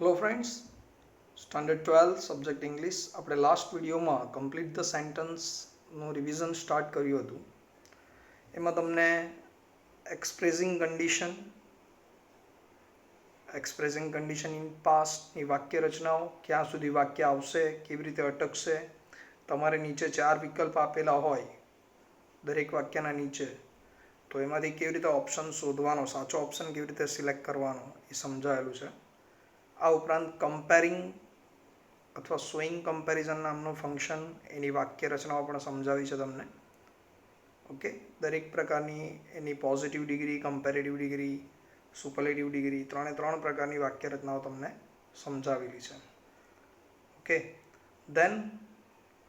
Hello friends, standard 12 subject English. આપણે last વિડીયોમાં complete the સેન્ટન્સનું revision start કર્યું હતું. એમાં તમને એક્સપ્રેસિંગ કન્ડિશન ઇન પાસ્ટની વાક્ય રચનાઓ, ક્યાં સુધી વાક્ય આવશે, કેવી રીતે અટકશે, તમારે નીચે 4 વિકલ્પ આપેલા હોય દરેક વાક્યના નીચે, તો એમાંથી કેવી રીતે ઓપ્શન શોધવાનો, સાચો ઓપ્શન કેવી રીતે સિલેક્ટ કરવાનો એ સમજાયેલું છે. આ ઉપરાંત કમ્પેરિંગ અથવા શોઈંગ કમ્પેરિઝન નામનું ફંક્શન, એની વાક્ય રચનાઓ પણ સમજાવી છે તમને. ઓકે, દરેક પ્રકારની એની positive degree, comparative degree, superlative degree, ત્રણ પ્રકારની વાક્ય રચનાઓ તમને સમજાવેલી છે. ઓકે, દેન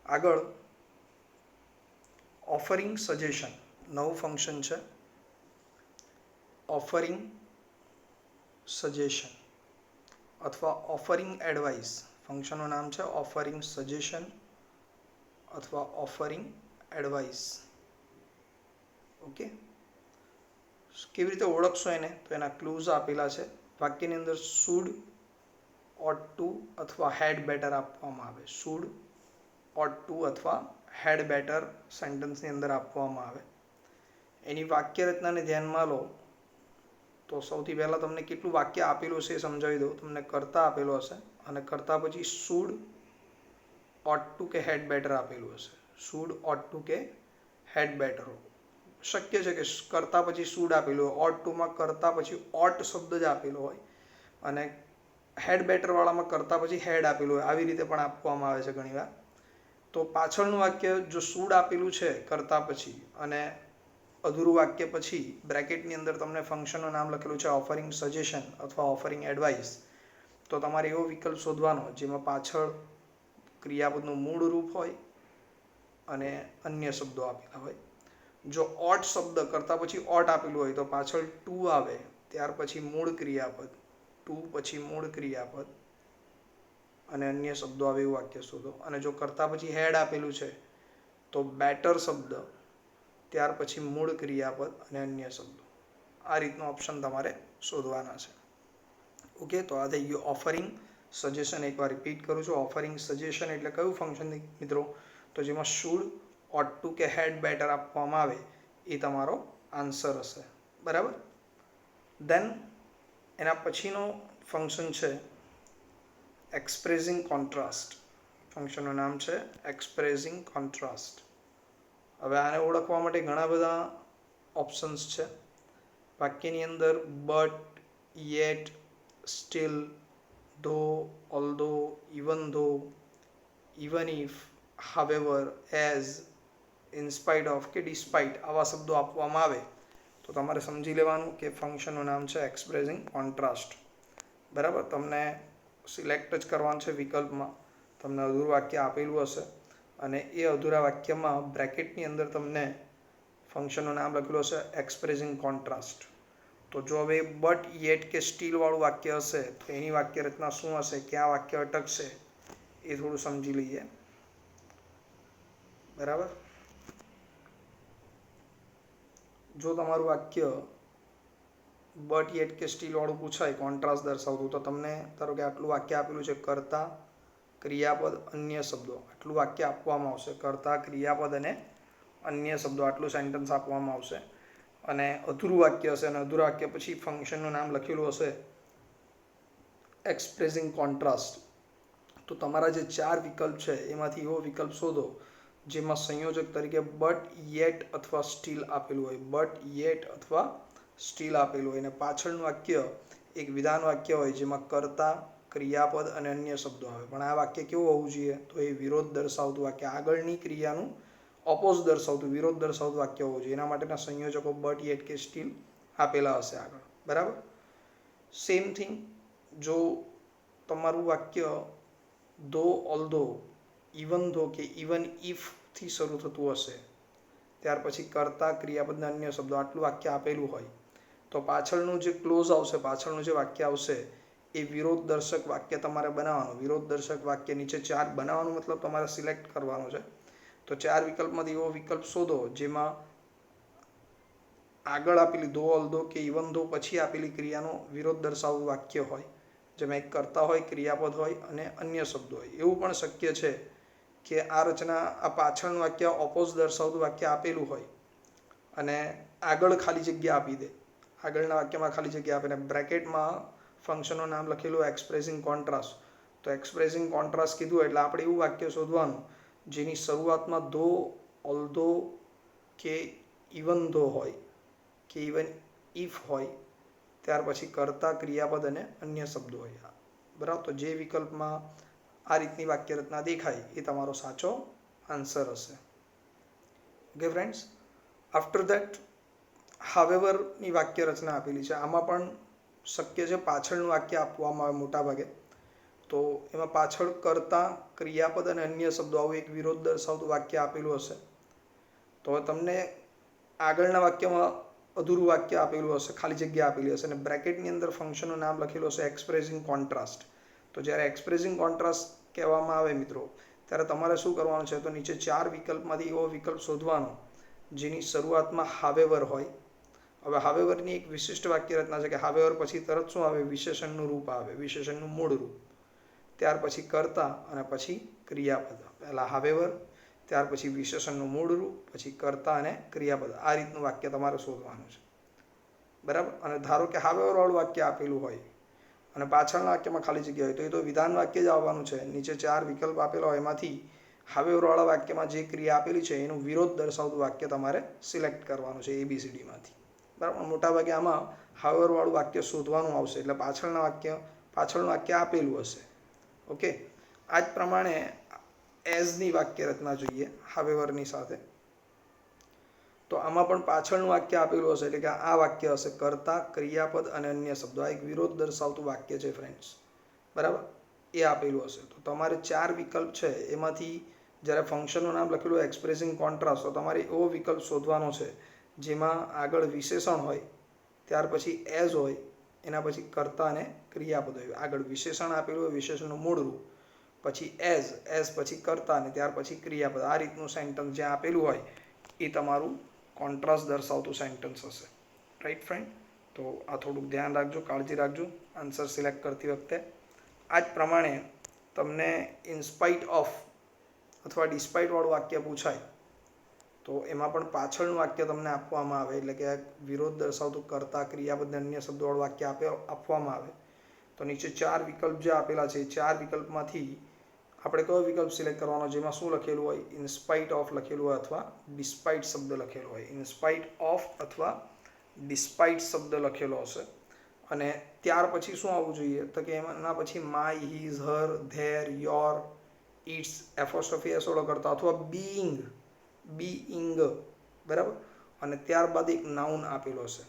આગળ ઓફરિંગ સજેશન નવું ફંક્શન છે. ઓફરિંગ સજેશન અથવા ઓફરિંગ એડવાઇસ, ફંક્શનનું નામ છે ઓફરિંગ સજેશન અથવા ઓફરિંગ એડવાઇસ. ઓકે, કેવી રીતે ઓળખશો એને? તો એના ક્લૂઝ આપેલા છે. વાક્યની અંદર શુડ, ઓટ ટુ અથવા હેડ બેટર આપવામાં આવે. શુડ, ઓટ ટુ અથવા હેડ બેટર સેન્ટેન્સની અંદર આપવામાં આવે. એની વાક્ય રચનાને ધ્યાનમાં લો તો સૌથી પહેલાં તમને કેટલું વાક્ય આપેલું છે એ સમજાવી દઉં. તમને કર્તા આપેલો હશે અને કર્તા પછી શુડ, ઓટ ટુ કે હેડ બેટર આપેલું હશે. શુડ, ઓટ ટુ કે હેડ બેટર. શક્ય છે કે કર્તા પછી શુડ આપેલું હોય, ઓટ ટુમાં કર્તા પછી ઓટ શબ્દ જ આપેલો હોય અને હેડ બેટરવાળામાં કર્તા પછી હેડ આપેલું હોય. આવી રીતે પણ આપવામાં આવે છે ઘણીવાર. તો પાછળનું વાક્ય જો શુડ આપેલું છે કર્તા પછી અને અધૂરું વાક્ય પછી બ્રેકેટની અંદર તમને ફંક્શનનું નામ લખેલું છે ઓફરિંગ સજેશન અથવા ઓફરિંગ એડવાઇસ, તો તમારે એવો વિકલ્પ શોધવાનો જેમાં પાછળ ક્રિયાપદનું મૂળ રૂપ હોય અને અન્ય શબ્દો આપેલા હોય. જો ઓટ શબ્દ કરતા પછી ઓટ આપેલું હોય તો પાછળ ટુ આવે, ત્યાર પછી મૂળ ક્રિયાપદ, ટુ પછી મૂળ ક્રિયાપદ અને અન્ય શબ્દો આવે એવું વાક્ય શોધો. અને જો કરતા પછી હેડ આપેલું છે તો બેટર શબ્દ, ત્યાર પછી મૂળ ક્રિયાપદ અને અન્ય શબ્દો. આ રીતનો ઓપ્શન તમારે શોધવાના છે. ઓકે, તો આ થઈ ગયું ઓફરિંગ સજેશન. એકવાર રિપીટ કરું છું. ઓફરિંગ સજેશન એટલે કયું ફંક્શન મિત્રો? તો જેમાં શુડ, ઓટ ટુ કે હેડ બેટર આપવામાં આવે એ તમારો આન્સર હશે. બરાબર. દેન એના પછીનો ફંક્શન છે એક્સપ્રેસિંગ કોન્ટ્રાસ્ટ. ફંક્શનનું નામ છે એક્સપ્રેસિંગ કોન્ટ્રાસ્ટ. હવે આને ઓળખવા માટે ઘણા બધા ઓપ્શન્સ છે. વાક્યની અંદર but, yet, still, though, although, even though, even if, however, as, in spite of કે ડિસ્પાઇટ આવા શબ્દો આપવામાં આવે તો તમારે સમજી લેવાનું કે ફંક્શનનું નામ છે એક્સપ્રેસિંગ કોન્ટ્રાસ્ટ. બરાબર. તમને સિલેક્ટ જ કરવાનું છે વિકલ્પમાં. તમને અધૂરું વાક્ય આપેલું હશે અને એ અધૂરા વાક્યમાં બ્રેકેટની અંદર તમને ફંક્શનનું નામ લખેલું હશે એક્સપ્રેસિંગ કોન્ટ્રાસ્ટ. તો જો હવે બટ, યેટ કે સ્ટીલવાળું વાક્ય હશે તો એની વાક્ય રચના શું હશે, ક્યાં વાક્ય અટકશે એ થોડું સમજી લઈએ. બરાબર. જો તમારું વાક્ય બટ, યેટ કે સ્ટીલવાળું પૂછાય કોન્ટ્રાસ્ટ દર્શાવતું, તો તમને ધારો કે આટલું વાક્ય આપેલું છે કર્તા, ક્રિયાપદ, અન્ય શબ્દો, આટલું વાક્ય આપવામાં આવશે. કર્તા, ક્રિયાપદ અને અન્ય શબ્દો, આટલું સેન્ટેન્સ આપવામાં આવશે અને અધૂરું વાક્ય હશે અને અધૂરા વાક્ય પછી ફંક્શનનું નામ લખેલું હશે એક્સપ્રેસિંગ કોન્ટ્રાસ્ટ. તો તમારા જે 4 વિકલ્પ છે એમાંથી એવો વિકલ્પ શોધો જેમાં સંયોજક તરીકે બટ, યેટ અથવા સ્ટીલ આપેલું હોય. બટ, યેટ અથવા સ્ટીલ આપેલું હોય અને પાછળનું વાક્ય એક વિધાન વાક્ય હોય જેમાં કર્તા, ક્રિયાપદ અને અન્ય શબ્દો આવે. પણ આ વાક્ય કેવું હોવું જોઈએ? તો એ વિરોધ દર્શાવતું વાક્ય, આગળની ક્રિયાનું ઓપોઝ દર્શાવતું, વિરોધ દર્શાવતું વાક્ય હોવું જોઈએ. એના માટેના સંયોજકો બટ, યેટ કે સ્ટીલ આપેલા હશે આગળ. બરાબર. સેમ થિંગ, જો તમારું વાક્ય ધો, ઓલ્ધો, ઇવન ધો કે ઇવન ઇફથી શરૂ થતું હશે, ત્યાર પછી કર્તા, ક્રિયાપદના અન્ય શબ્દો, આટલું વાક્ય આપેલું હોય તો પાછળનું જે ક્લોઝ આવશે, પાછળનું જે વાક્ય આવશે એ વિરોધ દર્શક વાક્ય તમારે બનાવવાનું. વિરોધ દર્શક વાક્ય નીચે 4 બનાવવાનું, મતલબ તમારે સિલેક્ટ કરવાનું છે. તો 4 વિકલ્પમાંથી એવો વિકલ્પ શોધો જેમાં આગળ આપેલી ધો, ઓલ્ધો કે ઇવન ધો પછી આપેલી ક્રિયાનો વિરોધ દર્શાવતું વાક્ય હોય જેમાં એક કર્તા હોય, ક્રિયાપદ હોય અને અન્ય શબ્દો હોય. એવું પણ શક્ય છે કે આ રચના, આ પાછળનું વાક્ય ઓપોઝ દર્શાવતું વાક્ય આપેલું હોય અને આગળ ખાલી જગ્યા આપી દે. આગળના વાક્યમાં ખાલી જગ્યા આપે ને બ્રેકેટમાં ફંક્શનનું નામ લખેલું એક્સપ્રેસિંગ કોન્ટ્રાસ્ટ. તો એક્સપ્રેસિંગ કોન્ટ્રાસ્ટ કીધું એટલે આપણે એવું વાક્ય શોધવાનું જેની શરૂઆતમાં ધો, ઓલ્ધો કે ઇવન ધો હોય કે ઇવન ઇફ હોય, ત્યાર પછી કર્તા, ક્રિયાપદ અને અન્ય શબ્દો હોય. બરાબર. તો જે વિકલ્પમાં આ રીતની વાક્ય રચના દેખાય એ તમારો સાચો આન્સર હશે. Okay friends. આફ્ટર ધેટ હાવેવરની વાક્ય રચના આપેલી છે. આમાં પણ શક્ય છે પાછળનું વાક્ય આપવામાં આવે મોટા ભાગે. તો એમાં પાછળ કર્તા, ક્રિયાપદ અને અન્ય શબ્દો આવું એક વિરોધ દર્શાવતું વાક્ય આપેલું હશે. તો તમને આગળના વાક્યમાં અધૂરું વાક્ય આપેલું હશે, ખાલી જગ્યા આપેલી હશે અને બ્રેકેટની અંદર ફંક્શનનું નામ લખેલું હશે એક્સપ્રેસિંગ કોન્ટ્રાસ્ટ. તો જ્યારે એક્સપ્રેસિંગ કોન્ટ્રાસ્ટ કહેવામાં આવે મિત્રો, ત્યારે તમારે શું કરવાનું છે, તો નીચે 4 વિકલ્પમાંથી એવો વિકલ્પ શોધવાનો જેની શરૂઆતમાં હાવેવર હોય. હવે હાવેવરની એક વિશિષ્ટ વાક્ય રચના છે કે હાવેવર પછી તરત શું આવે, વિશેષણનું રૂપ આવે, વિશેષણનું મૂળ રૂપ. ત્યાર પછી કર્તા અને પછી ક્રિયાપદ. પહેલાં હાવેવર, ત્યાર પછી વિશેષણનું મૂળ રૂપ, પછી કર્તા અને ક્રિયાપદ. આ રીતનું વાક્ય તમારે શોધવાનું છે. બરાબર. અને ધારો કે હાવેવરવાળું વાક્ય આપેલું હોય અને પાછળના વાક્યમાં ખાલી જગ્યા હોય તો એ તો વિધાન વાક્ય જ આવવાનું છે. નીચે 4 વિકલ્પ આપેલા હોય એમાંથી હાવેવરવાળા વાક્યમાં જે ક્રિયા આપેલી છે એનું વિરોધ દર્શાવતું વાક્ય તમારે સિલેક્ટ કરવાનું છે ABCDમાંથી. બરાબર. મોટાભાગે આમાં હાવેવરવાળું વાક્ય શોધવાનું આવશે એટલે પાછળનું વાક્ય આપેલું હશે. ઓકે. આ જ પ્રમાણે એઝની વાક્ય રચના જોઈએ હાવેવરની સાથે. તો આમાં પણ પાછળનું વાક્ય આપેલું હશે એટલે કે આ વાક્ય હશે કર્તા, ક્રિયાપદ અને અન્ય શબ્દો. આ એક વિરોધ દર્શાવતું વાક્ય છે ફ્રેન્ડ્સ. બરાબર. એ આપેલું હશે. તો તમારે 4 વિકલ્પ છે એમાંથી જ્યારે ફંક્શનનું નામ લખેલું એક્સપ્રેસિંગ કોન્ટ્રાસ્ટ, તો તમારે એવો વિકલ્પ શોધવાનો છે જેમાં આગળ વિશેષણ હોય, ત્યાર પછી એઝ હોય, એના પછી કર્તા અને ક્રિયાપદ હોય. આગળ વિશેષણ આપેલું હોય, વિશેષણનું મૂળ રૂપ, પછી એઝ પછી કર્તા અને ત્યાર પછી ક્રિયાપદ. આ રીતનું સેન્ટન્સ જ્યાં આપેલું હોય એ તમારું કોન્ટ્રાસ્ટ દર્શાવતું સેન્ટન્સ હશે. Right friend. તો આ થોડુંક ધ્યાન રાખજો, કાળજી રાખજો આન્સર સિલેક્ટ કરતી વખતે. આ જ પ્રમાણે તમને ઇનસ્પાઇટ ઓફ અથવા ડિસ્પાઇટવાળું વાક્ય પૂછાય તો એમાં પણ પાછળનું વાક્ય તમને આપવામાં આવે એટલે કે વિરોધ દર્શાવતું કર્તા, ક્રિયાપદ અને અન્ય શબ્દોવાળું વાક્ય આપવામાં આવે તો નીચે 4 વિકલ્પ જે આપેલા છે એ 4 વિકલ્પમાંથી આપણે કયો વિકલ્પ સિલેક્ટ કરવાનો જેમાં શું લખેલું હોય, ઇનસ્પાઇટ ઓફ લખેલું હોય અથવા ડિસ્પાઇટ શબ્દ લખેલો હોય. ઇનસ્પાઇટ ઓફ અથવા ડિસ્પાઇટ શબ્દ લખેલો હશે અને ત્યાર પછી શું આવવું જોઈએ, તો કે એના પછી my, his, her, their, your, its, apostrophe S વાળો કરતા અથવા બીઈંગ. બરાબર. અને ત્યારબાદ એક નાઉન આપેલો હશે.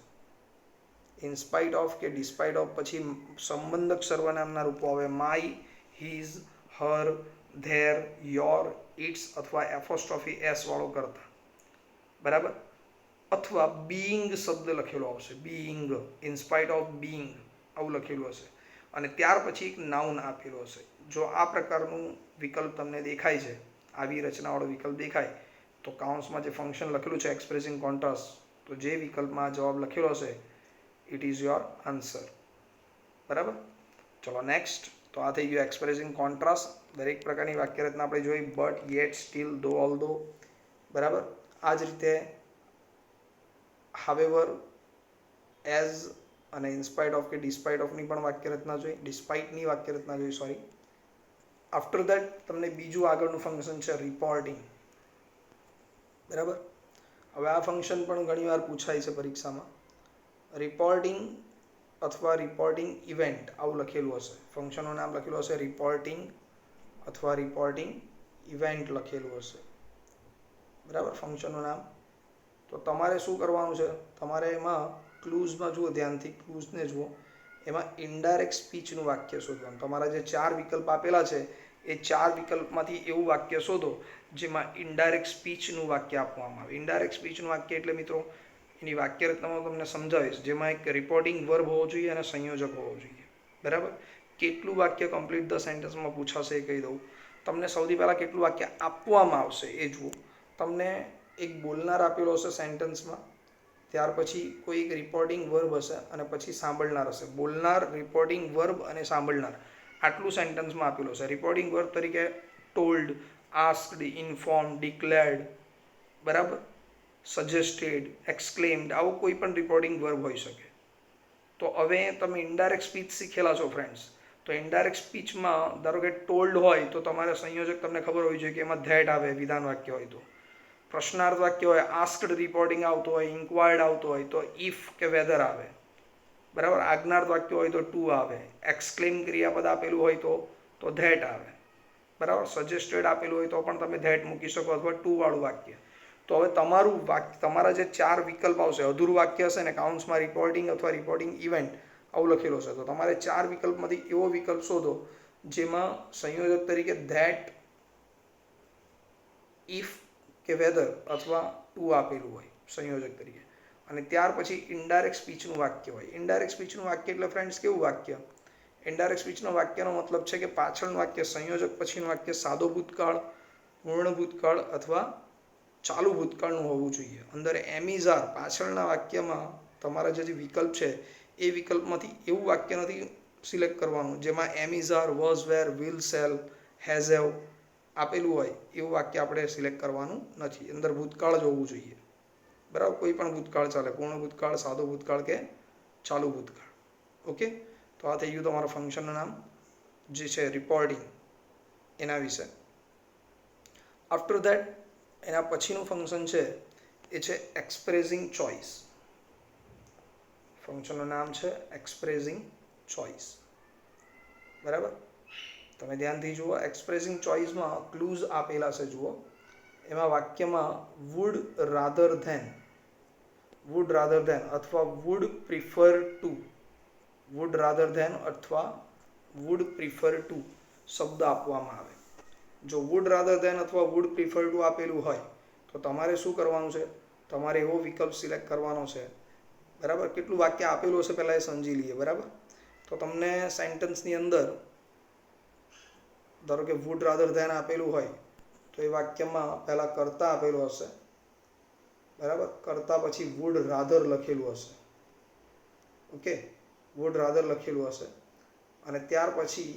ઇનસ્પાઇટ ઓફ કે ડિસ્પાઇટ ઓફ પછી સંબંધક સર્વનામના રૂપો આવે my, his, her, their, your, its અથવા એપોસ્ટ્રોફી એસ વાળો કરતા. બરાબર. અથવા બીઈંગ શબ્દ લખેલો આવશે, બીઈંગ, ઇનસ્પાઇટ ઓફ બીઈંગ આવું લખેલું હશે અને ત્યાર પછી એક નાઉન આપેલો હશે. જો આ પ્રકારનું વિકલ્પ તમને દેખાય છે, આવી રચનાવાળો વિકલ્પ દેખાય તો કાઉન્સમાં જે ફંક્શન લખેલું છે એક્સપ્રેસિંગ કોન્ટ્રાસ્ટ, તો જે વિકલ્પમાં જવાબ લખેલો હશે ઇટ ઇઝ યોર આન્સર. બરાબર. ચલો નેક્સ્ટ. તો આ થઈ ગયું એક્સપ્રેસિંગ કોન્ટ્રાસ્ટ. દરેક પ્રકારની વાક્ય રચના આપણે જોઈ, બટ, યેટ, સ્ટીલ, ધો, ઓલ્ધો. બરાબર. આ જ રીતે હાવેવર, એઝ અને ઇનસ્પાઇટ ઓફ કે ડિસ્પાઇટ ઓફની પણ વાક્ય રચના જોઈ, ડિસ્પાઇટની વાક્ય રચના જોઈ, સોરી. આફ્ટર દેટ તમને બીજું આગળનું ફંક્શન છે રિપોર્ટિંગ. બરાબર. હવે આ ફંક્શન પણ ઘણીવાર પૂછાય છે પરીક્ષામાં. રિપોર્ટિંગ અથવા રિપોર્ટિંગ ઇવેન્ટ આવું લખેલું હશે. ફંક્શનનું નામ લખેલું હશે રિપોર્ટિંગ અથવા રિપોર્ટિંગ ઇવેન્ટ લખેલું હશે. બરાબર. ફંક્શનનું નામ. તો તમારે શું કરવાનું છે, તમારે એમાં ક્લૂઝમાં જુઓ, ધ્યાનથી ક્લૂઝને જુઓ. એમાં ઇનડાયરેક્ટ સ્પીચનું વાક્ય શોધવાનું. તમારા જે 4 વિકલ્પ આપેલા છે એ 4 વિકલ્પમાંથી એવું વાક્ય શોધો જેમાં ઇનડાયરેક્ટ સ્પીચનું વાક્ય આપવામાં આવે. ઇનડાયરેક્ટ સ્પીચનું વાક્ય એટલે મિત્રો એની વાક્ય રચનામાં તમને સમજાવીશ, જેમાં એક રિપોર્ટિંગ વર્બ હોવો જોઈએ અને સંયોજક હોવો જોઈએ. બરાબર. કેટલું વાક્ય કમ્પ્લીટ ધ સેન્ટેન્સમાં પૂછાશે એ કહી દઉં. તમને સૌથી પહેલાં કેટલું વાક્ય આપવામાં આવશે એ જુઓ. તમને એક બોલનાર આપેલો હશે સેન્ટેન્સમાં, ત્યાર પછી કોઈ એક રિપોર્ટિંગ વર્બ હશે અને પછી સાંભળનાર હશે. બોલનાર, રિપોર્ટિંગ વર્બ અને સાંભળનાર, આટલું સેન્ટેન્સમાં આપેલું છે. રિપોર્ટિંગ વર્બ તરીકે ટોલ્ડ, આસ્ક્ડ, ઇન્ફોર્મ, ડિક્લેર્ડ, બરાબર, સજેસ્ટેડ, એક્સક્લેમ્ડ, આવું કોઈ પણ રિપોર્ટિંગ વર્બ હોઈ શકે. તો હવે તમે ઇનડાયરેક્ટ સ્પીચ શીખેલા છો ફ્રેન્ડ્સ. તો ઇનડાયરેક્ટ સ્પીચમાં ધારો કે ટોલ્ડ હોય તો તમારે સંયોજક તમને ખબર હોવી જોઈએ કે એમાં ધેટ આવે વિધાન વાક્ય હોય તો. પ્રશ્નાર્થ વાક્ય હોય, આસ્ક્ડ રિપોર્ટિંગ આવતો હોય, ઇન્ક્વાયર્ડ આવતો હોય તો ઇફ કે વેધર આવે. બરાબર, આજ્ઞાર્થ વાક્ય હોય તો ટુ આવે. એક્સક્લેમ ક્રિયાપદ આપેલું હોય તો ધેટ આવે. બરાબર, સજેસ્ટેડ આપેલું હોય તો પણ તમે ધેટ મૂકી શકો અથવા ટુ વાળું વાક્ય. તો હવે તમારું વાક્ય, તમારા જે 4 વિકલ્પ આવશે, અધૂરું વાક્ય હશે ને, કાઉન્ટ્સમાં રિપોર્ટિંગ અથવા રિપોર્ટિંગ ઇવેન્ટ આવું લખેલું હશે, તો તમારે 4 વિકલ્પમાંથી એવો વિકલ્પ શોધો જેમાં સંયોજક તરીકે ધેટ, ઇફ કે વેધર અથવા ટુ આપેલું હોય સંયોજક તરીકે. અને ત્યાર પછી ઇનડાયરેક્ટ સ્પીચનું વાક્ય હોય. ઇનડાયરેક્ટ સ્પીચનું વાક્ય એટલે ફ્રેન્ડ્સ કેવું વાક્ય? ઇનડાયરેક્ટ સ્પીચનો વાક્યનો મતલબ છે કે પાછળનું વાક્ય, સંયોજક પછીનું વાક્ય સાદો ભૂતકાળ, પૂર્ણ ભૂતકાળ અથવા ચાલુ ભૂતકાળનું હોવું જોઈએ. અંદર એમ ઇઝ આર પાછળના વાક્યમાં તમારા જે વિકલ્પ છે એ વિકલ્પમાંથી એવું વાક્ય નથી સિલેક્ટ કરવાનું જેમાં am is are, was, were, will, shall, has, have આપેલું હોય એવું વાક્ય આપણે સિલેક્ટ કરવાનું નથી. અંદર ભૂતકાળ જ હોવું જોઈએ. બરાબર, કોઈ પણ ભૂતકાળ ચાલે, પૂર્ણ ભૂતકાળ, સાદો ભૂતકાળ કે ચાલુ ભૂતકાળ. ઓકે, તો આ થઈ ગયું તમારું ફંક્શનનું નામ જે છે રિપોર્ટિંગ, એના વિશે. આફ્ટર ધેટ એના પછીનું ફંક્શન છે એ છે એક્સપ્રેસિંગ ચોઇસ. ફંક્શનનું નામ છે એક્સપ્રેસિંગ ચોઇસ. બરાબર, તમે ધ્યાનથી જુઓ. એક્સપ્રેસિંગ ચોઇસમાં ક્લૂઝ આપેલા છે, જુઓ. એમાં વાક્યમાં would rather than, would rather than અથવા would prefer to, would rather than અથવા વુડ પ્રિફર ટુ શબ્દ આપવામાં આવે. જો વુડ રાધર ધેન અથવા વુડ પ્રિફર ટુ આપેલું હોય તો તમારે શું કરવાનું છે? તમારે એવો વિકલ્પ સિલેક્ટ કરવાનો છે. બરાબર, કેટલું વાક્ય આપેલું હશે પહેલાં એ સમજી લઈએ. બરાબર, તો તમને સેન્ટેન્સની અંદર ધારો કે વુડ રાધર ધેન આપેલું હોય તો એ વાક્યમાં પહેલાં કર્તા આપેલું હશે. બરાબર, કર્તા પછી વુડ રાધર લખેલું હશે. ઓકે, વુડ રાધર લખેલું હશે અને ત્યાર પછી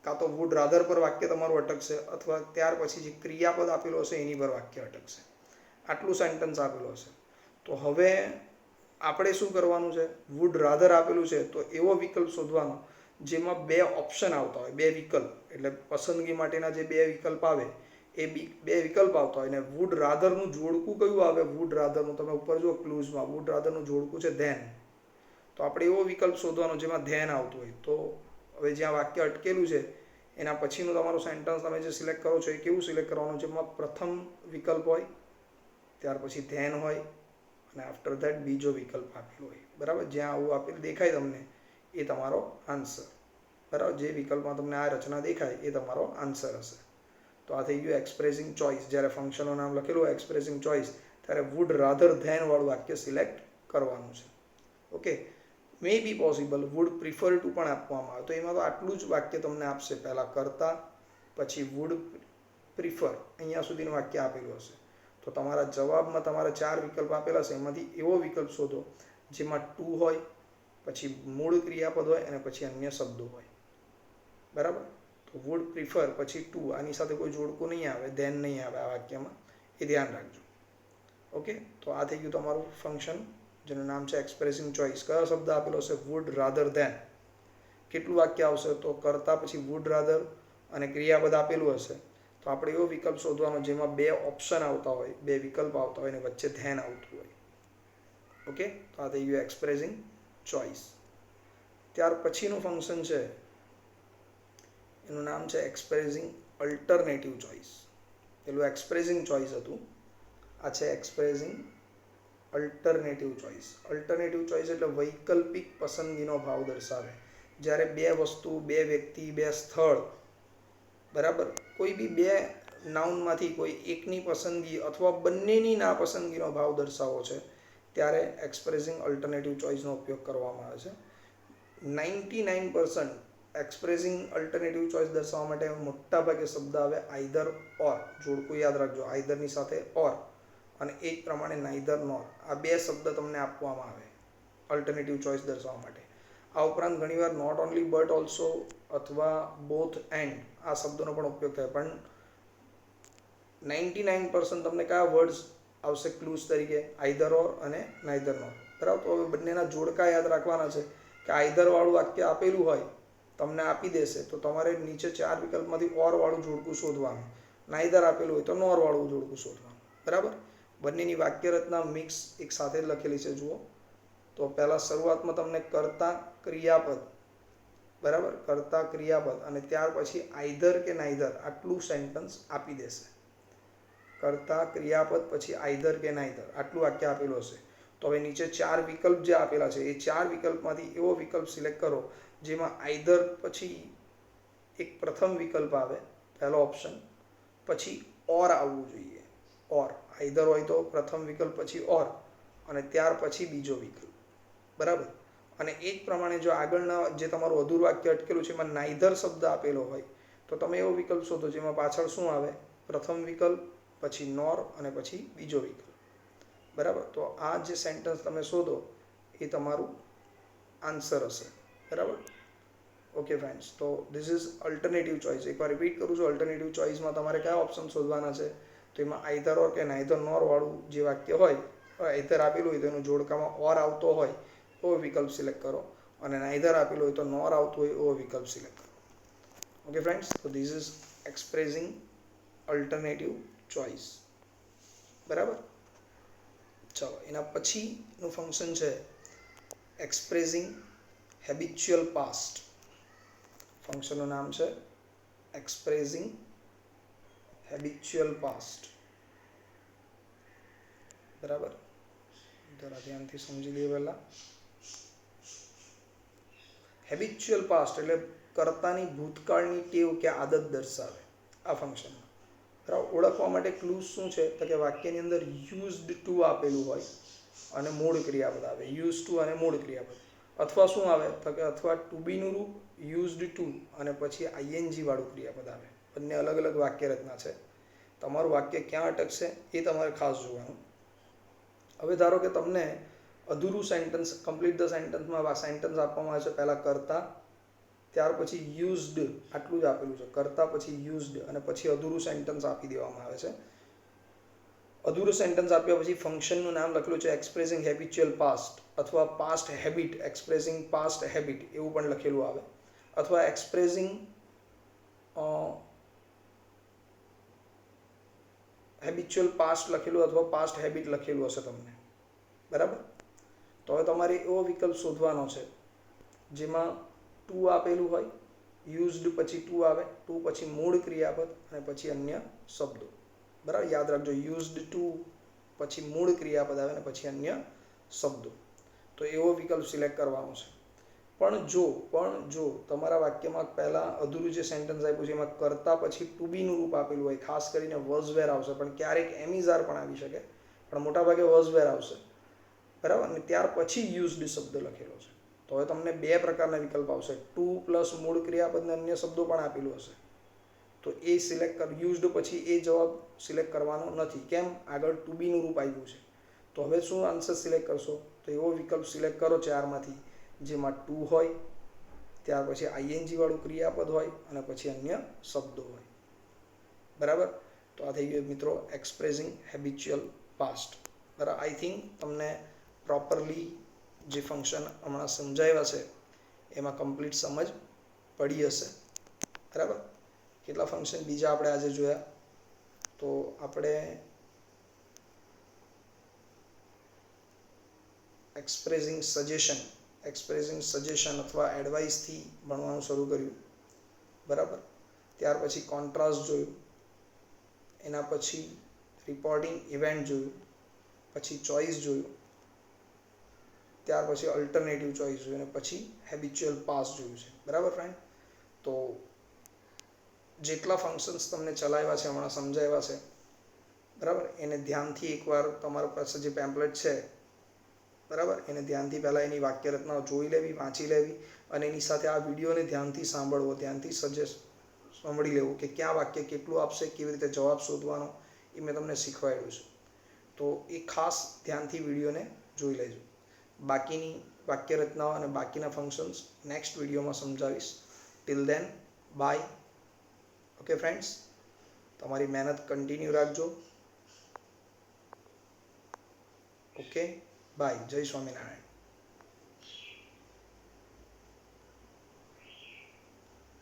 કાં તો વુડ રાધર પર વાક્ય તમારું અટકશે અથવા ત્યાર પછી જે ક્રિયાપદ આપેલું હશે એની પર વાક્ય અટકશે. આટલું સેન્ટેન્સ આપેલું હશે. તો હવે આપણે શું કરવાનું છે? વુડ રાધર આપેલું છે તો એવો વિકલ્પ શોધવાનો જેમાં 2 ઓપ્શન આવતા હોય, 2 વિકલ્પ, એટલે પસંદગી માટેના જે 2 વિકલ્પ આવે એ 2 વિકલ્પ આવતા હોય. અને વુડ રાધરનું જોડકું કયું આવે? વુડ રાધરનું તમે ઉપર જુઓ ક્લૂઝમાં, વુડ રાધરનું જોડકું છે ધેન. તો આપણે એવો વિકલ્પ શોધવાનો જેમાં ધેન આવતું હોય. તો હવે જ્યાં વાક્ય અટકેલું છે એના પછીનું તમારું સેન્ટેન્સ તમે જે સિલેક્ટ કરો છો એ કેવું સિલેક્ટ કરવાનું? જેમાં પ્રથમ વિકલ્પ હોય, ત્યાર પછી ધેન હોય અને આફ્ટર ધેટ બીજો વિકલ્પ આપેલો હોય. બરાબર, જ્યાં આવું આપેલું દેખાય તમને એ તમારો આન્સર. બરાબર, જે વિકલ્પમાં તમને આ રચના દેખાય એ તમારો આન્સર હશે. તો આ થઈ ગયું એક્સપ્રેસિંગ ચોઇસ. જ્યારે ફંક્શનનું નામ લખેલું હોય એક્સપ્રેસિંગ ચોઇસ ત્યારે વુડ રાધર ધેન વાળું વાક્ય સિલેક્ટ કરવાનું છે. Okay, may be possible would prefer to પણ આપવામાં આવે તો એમાં તો આટલું જ વાક્ય તમને આપશે. પહેલાં કરતા, પછી વુડ પ્રિફર, અહીંયા સુધીનું વાક્ય આપેલું હશે. તો તમારા જવાબમાં તમારા 4 વિકલ્પ આપેલા છે એમાંથી એવો વિકલ્પ શોધો જેમાં ટુ હોય, પછી મૂળ ક્રિયાપદ હોય અને પછી અન્ય શબ્દો હોય. બરાબર, તો વુડ પ્રિફર પછી ટુ, આની સાથે કોઈ જોડકું નહીં આવે, ધેન નહીં આવે આ વાક્યમાં, એ ધ્યાન રાખજો. ઓકે, તો આ થઈ ગયું તમારું ફંક્શન જેનું નામ છે એક્સપ્રેસિંગ ચોઇસ. કયો શબ્દ આપેલો છે? Would rather than. કેટલું વાક્ય આવશે? તો કરતા પછી વુડ રાધર અને ક્રિયાપદ આપેલું હશે. તો આપણે એવો વિકલ્પ શોધવાનો જેમાં 2 ઓપ્શન આવતા હોય, 2 વિકલ્પ આવતા હોય અને વચ્ચે ધેન આવતું હોય. ઓકે, તો આ થઈ ગયું એક્સપ્રેસિંગ ચોઇસ. ત્યાર પછીનું ફંક્શન છે એનું નામ છે એક્સપ્રેસિંગ અલ્ટરનેટિવ ચોઇસ. પેલું એક્સપ્રેસિંગ ચોઇસ હતું, આ છે expressing alternative choice. Alternative choice એટલે વૈકલ્પિક પસંદગીનો ભાવ દર્શાવે. જ્યારે 2 વસ્તુ, 2 વ્યક્તિ, 2 સ્થળ, બરાબર, કોઈ બી 2 નાઉનમાંથી કોઈ એકની પસંદગી અથવા બંનેની નાપસંદગીનો ભાવ દર્શાવવો છે ત્યારે એક્સપ્રેસિંગ અલ્ટરનેટિવ ચોઇસનો ઉપયોગ કરવામાં આવે છે. 99% એક્સપ્રેસિંગ અલ્ટરનેટિવ ચોઇસ દર્શાવવા માટે મોટા ભાગે શબ્દ આવે આઈધર ઓર. જોડકું યાદ રાખજો, આઈધરની સાથે ઓર અને એ જ પ્રમાણે નાઈધર નોર, આ બે શબ્દ તમને આપવામાં આવે અલ્ટરનેટિવ ચોઇસ દર્શાવવા માટે. આ ઉપરાંત ઘણીવાર નોટ ઓનલી બટ ઓલ્સો અથવા બોથ એન્ડ આ શબ્દોનો પણ ઉપયોગ થાય, પણ 99% તમને કયા વર્ડ્સ આવશે ક્લૂઝ તરીકે? આઈધર ઓર અને નાઈધર નોર. બરાબર. તો હવે બંનેના જોડકા યાદ રાખવાના છે કે આઈધર વાળું વાક્ય આપેલું હોય તમને આપી દેશે તો તમારે નીચે 4 વિકલ્પમાંથી ઓર વાળું જોડકું શોધવાનું, નાઈધર આપેલું હોય તો નોર વાળું જોડકું શોધવાનું. બરાબર. બંનેની વાક્ય રચના મિક્સ એક સાથે જ લખેલી છે. જુઓ તો પહેલાં શરૂઆતમાં તમને કર્તા ક્રિયાપદ, બરાબર, કર્તા ક્રિયાપદ અને ત્યાર પછી આઈધર કે નાઈધર આટલું સેન્ટન્સ આપી દેશે. કર્તા ક્રિયાપદ પછી આઈધર કે નાઈધર આટલું વાક્ય આપેલું હશે. તો હવે નીચે 4 વિકલ્પ જે આપેલા છે એ 4 વિકલ્પમાંથી એવો વિકલ્પ સિલેક્ટ કરો જેમાં આઈધર પછી એક પ્રથમ વિકલ્પ આવે, પહેલો ઓપ્શન, પછી ઓર આવવું જોઈએ. ઓર, આઈધર હોય તો પ્રથમ વિકલ્પ પછી ઓર અને ત્યાર પછી બીજો વિકલ્પ. બરાબર. અને એ જ પ્રમાણે જો આગળના જે તમારું અધૂરું વાક્ય અટકેલું છે એમાં નાઈધર શબ્દ આપેલો હોય તો તમે એવો વિકલ્પ શોધો જેમાં પાછળ શું આવે? પ્રથમ વિકલ્પ, પછી નોર અને પછી બીજો વિકલ્પ. બરાબર. તો આ જે સેન્ટન્સ તમે શોધો એ તમારું આન્સર હશે. બરાબર. ઓકે ફ્રેન્ડ્સ, તો ધીસ ઇઝ અલ્ટરનેટિવ ચોઇસ. એકવાર રિપીટ કરું છું, અલ્ટરનેટિવ ચોઇસમાં તમારે કયા ઓપ્શન શોધવાના છે? તો એમાં આઈધર ઓર કે નાઈધર નોર વાળું જે વાક્ય હોય, આઈધર આપેલું હોય તો એનું જોડકામાં ઓર આવતો હોય એવો વિકલ્પ સિલેક્ટ કરો અને નાઈધર આપેલું હોય તો નોર આવતું હોય એવો વિકલ્પ સિલેક્ટ કરો. ઓકે ફ્રેન્ડ્સ, તો this is expressing alternative choice. બરાબર. ચલો, એના પછીનું ફંક્શન છે એક્સપ્રેસિંગ હેબિચ્યુઅલ પાસ્ટ. ફંક્શનનું નામ છે એક્સપ્રેસિંગ હેબિચ્યુઅલ પાસ્ટ. બરાબર. જરા ધ્યાનથી સમજી લઈએ. પહેલાં હેબિચ્યુઅલ પાસ્ટ એટલે કર્તાની ભૂતકાળની ટેવ કે આદત દર્શાવે આ ફંક્શનમાં. બરાબર. ઓળખવા માટે ક્લૂઝ શું છે? તો કે વાક્યની અંદર યુઝડ ટુ આપેલું હોય અને મૂળ ક્રિયાપદ આવે. યુઝ ટુ અને મૂળ ક્રિયાપદ. અથવા શું આવે? તો કે અથવા ટુ બીનું રૂપ યુઝડ ટુ અને પછી આઈએનજી વાળું ક્રિયાપદ આવે. બંને અલગ અલગ વાક્ય રચના છે. તમારું વાક્ય ક્યાં અટકશે એ તમારે ખાસ જોવાનું. હવે ધારો કે તમને અધૂરું સેન્ટન્સ, કમ્પ્લીટ ધ સેન્ટન્સમાં સેન્ટન્સ આપવામાં આવે છે. પહેલાં કર્તા, ત્યાર પછી યુઝડ, આટલું જ આપેલું છે. કર્તા પછી યુઝડ અને પછી અધૂરું સેન્ટન્સ આપી દેવામાં આવે છે. અધૂરું સેન્ટન્સ આપ્યા પછી ફંક્શનનું નામ લખેલું છે એક્સપ્રેસિંગ હેબિચ્યુઅલ પાસ્ટ અથવા past habit, expressing past habit એવું પણ લખેલું આવે. અથવા એક્સપ્રેસિંગ હેબિચ્યુઅલ પાસ્ટ લખેલું અથવા પાસ્ટ હેબિટ લખેલું હશે તમને. બરાબર. તો હવે તમારે એવો વિકલ્પ શોધવાનો છે જેમાં ટુ આપેલું હોય, યુઝડ પછી ટુ આવે, ટુ પછી મૂળ ક્રિયાપદ અને પછી અન્ય શબ્દો. બરાબર. યાદ રાખજો, યુઝડ ટુ પછી મૂળ ક્રિયાપદ આવે અને પછી અન્ય શબ્દો. તો એવો વિકલ્પ સિલેક્ટ કરવાનો છે. પણ જો તમારા વાક્યમાં પહેલાં અધૂરું જે સેન્ટન્સ આપ્યું છે એમાં કર્તા પછી ટુ બીનું રૂપ આપેલું હોય, ખાસ કરીને વોઝ વેર આવશે, પણ ક્યારેક એમિઝાર પણ આવી શકે, પણ મોટાભાગે વોઝ વેર આવશે. બરાબર. અને ત્યાર પછી યુઝડ શબ્દ લખેલો છે તો હવે તમને બે પ્રકારના વિકલ્પ આવશે. ટુ પ્લસ મૂળ ક્રિયાપદ અને અન્ય શબ્દો પણ આપેલું હશે. તો એ સિલેક્ટ કર, યુઝડ પછી એ જવાબ સિલેક્ટ કરવાનો નથી. કેમ? આગળ ટુ બીનું રૂપ આવ્યું છે. તો હવે શું આન્સર સિલેક્ટ કરશો? તો એવો વિકલ્પ સિલેક્ટ કરો ચારમાંથી જેમાં ટુ હોય, ત્યાર પછી આઈએનજી વાળું ક્રિયાપદ હોય અને પછી અન્ય શબ્દો હોય. બરાબર. તો આ થઈ ગયું મિત્રો એક્સપ્રેસિંગ હેબિચ્યુઅલ પાસ્ટ. બરાબર. આઈ થિંક તમને પ્રોપરલી જે ફંક્શન હમણાં સમજાવ્યા છે એમાં કમ્પ્લીટ સમજ પડી હશે. બરાબર. કેટલા ફંક્શન બીજા આપણે આજે જોયા? તો આપણે એક્સપ્રેસિંગ સજેશન અથવા એડવાઇસથી ભણવાનું શરૂ કર્યું. બરાબર. ત્યાર પછી કોન્ટ્રાસ્ટ જોયું, એના પછી રિપોર્ટિંગ ઇવેન્ટ જોયું, પછી ચોઇસ જોયું, ત્યાર પછી અલ્ટરનેટિવ ચોઇસ જોયું અને પછી હેબિચ્યુઅલ પાસ્ટ જોયું છે. બરાબર ફ્રેન્ડ. તો જેટલા ફંક્શન્સ તમને ચલાવ્યા છે, હમણાં સમજાવ્યા છે, બરાબર, એને ધ્યાનથી એકવાર તમારા પાસે જે પેમ્પલેટ છે, બરાબર, એને ધ્યાનથી પહેલાં એની વાક્ય રચનાઓ જોઈ લેવી, વાંચી લેવી અને એની સાથે આ વિડીયોને ધ્યાનથી સાંભળવો, ધ્યાનથી સાંભળી લેવું કે ક્યાં વાક્ય કેટલું આપશે, કેવી રીતે જવાબ શોધવાનો એ મેં તમને શીખવાડ્યું છે. તો એ ખાસ ધ્યાનથી વિડીયોને જોઈ લેજો. બાકીની વાક્યરચનાઓ અને બાકીના ફંક્શન્સ નેક્સ્ટ વિડીયોમાં સમજાવીશ. Till then bye. Okay friends, તમારી મહેનત કન્ટિન્યુ રાખજો. Okay bye. જય સ્વામિનારાયણ.